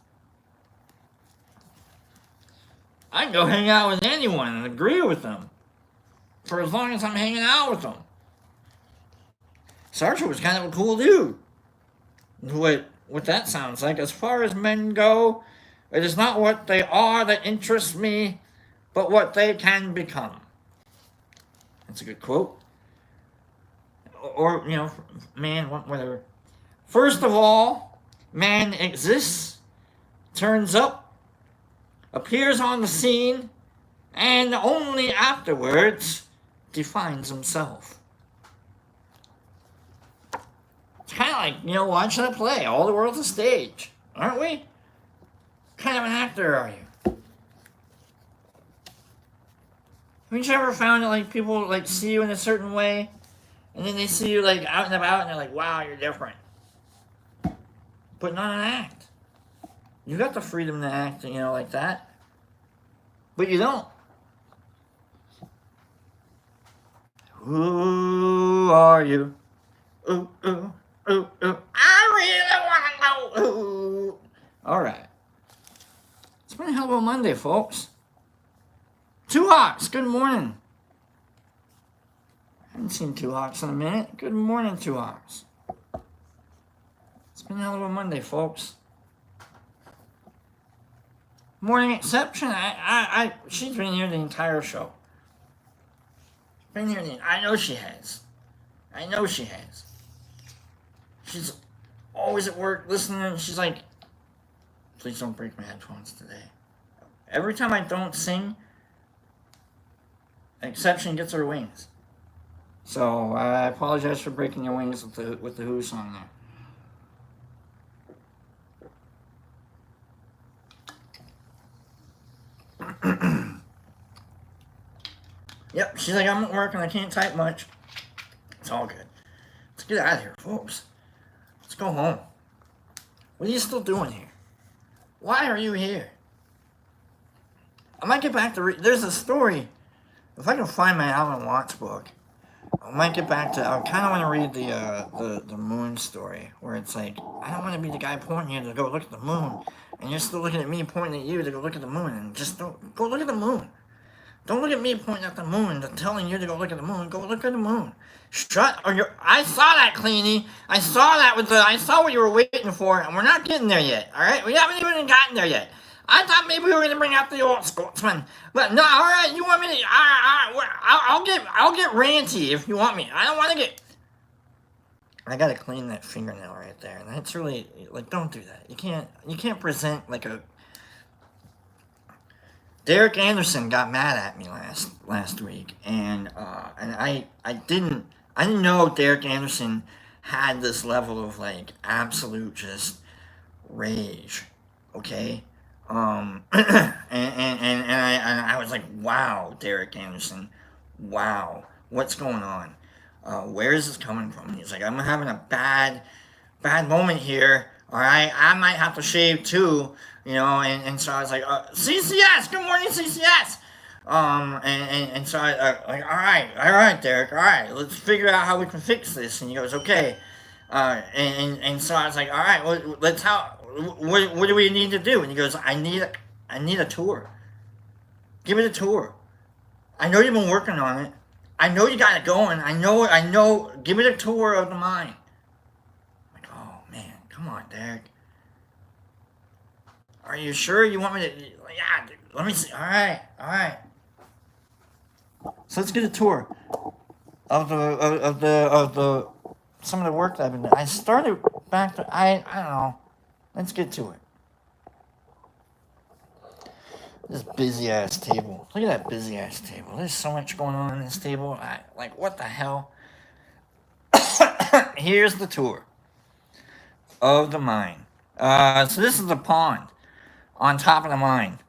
I can go hang out with anyone and agree with them for as long as I'm hanging out with them. Sartre was kind of a cool dude. What that sounds like. As far as men go, it is not what they are that interests me, but what they can become. That's a good quote. Or, man, whatever. First of all, man exists, turns up, appears on the scene, and only afterwards defines himself. It's kind of like, watching a play. All the world's a stage, aren't we? What kind of an actor are you? Haven't you ever found that like people like see you in a certain way, and then they see you like out and about, and they're like, "Wow, you're different." But not an act. You got the freedom to act, like that, but you don't. Who are you? Ooh, ooh, ooh, ooh. I really want to know. Ooh. All right. It's been a hell of a Monday, folks. Two Hawks, good morning. I haven't seen Two Hawks in a minute. Good morning, Two Hawks. It's been a hell of a Monday, folks. Morning Exception, she's been here the entire show. I know she has. She's always at work listening, and she's like, please don't break my headphones today. Every time I don't sing, Exception gets her wings. So I apologize for breaking your wings with the Who song there. Yep, she's like, I'm at work and I can't type much. It's all good. Let's get out of here, folks. Let's go home. What are you still doing here? Why are you here? I might get back to there's a story. If I can find my Alan Watts book, I might get back to. I kind of want to read the moon story, where it's like, I don't want to be the guy pointing you to go look at the moon, and you're still looking at me pointing at you to go look at the moon, and just don't go look at the moon. Don't look at me pointing at the moon and telling you to go look at the moon. Go look at the moon. Shut. I saw that, Cleanie. I saw that I saw what you were waiting for, and we're not getting there yet. All right, we haven't even gotten there yet. I thought maybe we were gonna bring out the old Scotsman, but no. All right, you want me to? I'll get ranty if you want me. I don't want to get. I gotta clean that fingernail right there, and that's really like, don't do that. You can't present like a. Derek Anderson got mad at me last week, and I didn't know Derek Anderson had this level of like absolute just rage. Okay. And I was like, wow, Derek Anderson, wow, what's going on? Where is this coming from? And he's like, I'm having a bad moment here. All right, I might have to shave too, and so I was like, CCS, good morning, CCS. And so I like, all right, Derek, all right, let's figure out how we can fix this. And he goes, okay. And so I was like, all right, well, what do we need to do? And he goes, I need a tour. Give me the tour. I know you've been working on it. I know you got it going. I know. Give me the tour of the mind. I'm like, oh man, come on, Derek. Are you sure you want me to? Yeah, let me see. All right. So let's get a tour of the some of the work that I've been doing. I started back to I don't know. Let's get to it. This busy ass table. Look at that busy ass table. There's so much going on in this table. Like, what the hell? Here's the tour of the mind. So this is the pond on top of the mind.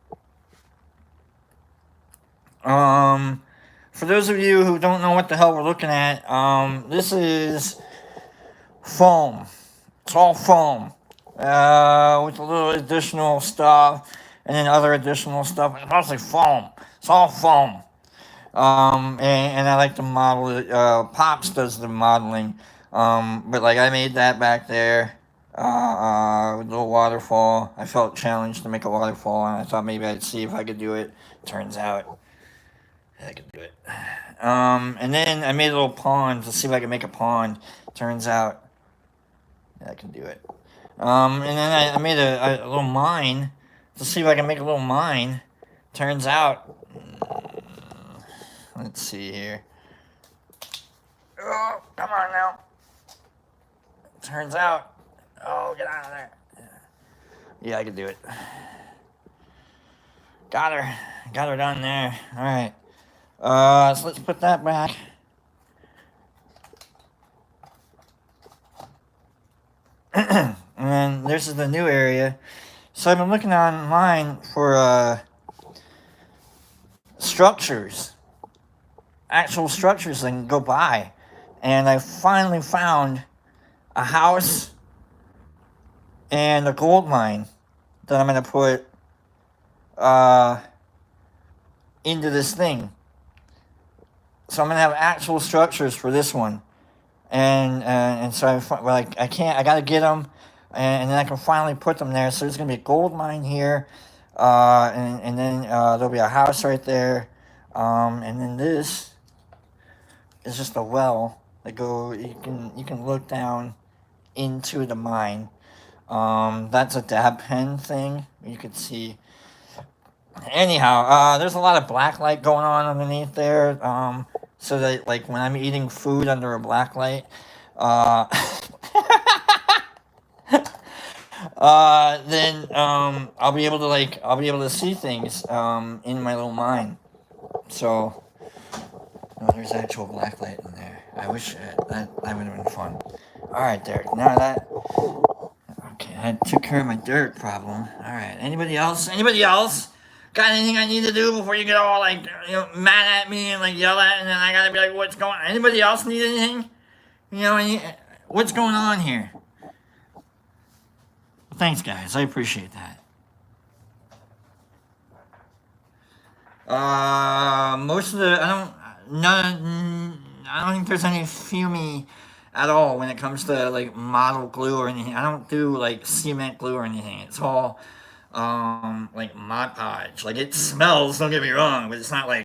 For those of you who don't know what the hell we're looking at, this is foam. It's all foam. With a little additional stuff, and then other additional stuff. It's mostly foam. It's all foam. And I like to model it. Pops does the modeling. But like I made that back there. With a little waterfall. I felt challenged to make a waterfall, and I thought maybe I'd see if I could do it. Turns out I could do it. And then I made a little pond to see if I could make a pond. Turns out I can do it. And then I made a little mine to see if I can make a little mine. Turns out, let's see here. Oh, come on now. Turns out, get out of there. Yeah, I can do it. Got her done there. All right. So let's put that back. And then this is the new area. So I've been looking online for structures, actual structures I can go buy. And I finally found a house and a gold mine that I'm going to put into this thing. So I'm going to have actual structures for this one. And so I got to get them. And then I can finally put them there. So there's going to be a gold mine here. And then there'll be a house right there. And then this is just a well that you can look down into the mine. That's a dab pen thing. You could see. Anyhow, there's a lot of black light going on underneath there. So that like when I'm eating food under a black light, then I'll be able to see things in my little mind. So there's actual black light in there. I wish that would have been fun. All right, Derek. Now that I took care of my dirt problem. All right. Anybody else? Got anything I need to do before you get all like, mad at me and like yell at, and then I gotta be like, what's going on? Anybody else need anything? What's going on here? Thanks, guys. I appreciate that. Most of the I don't think there's any Fumi at all when it comes to like model glue or anything. I don't do like cement glue or anything. It's all like Mod Podge. Like, it smells, don't get me wrong, but it's not like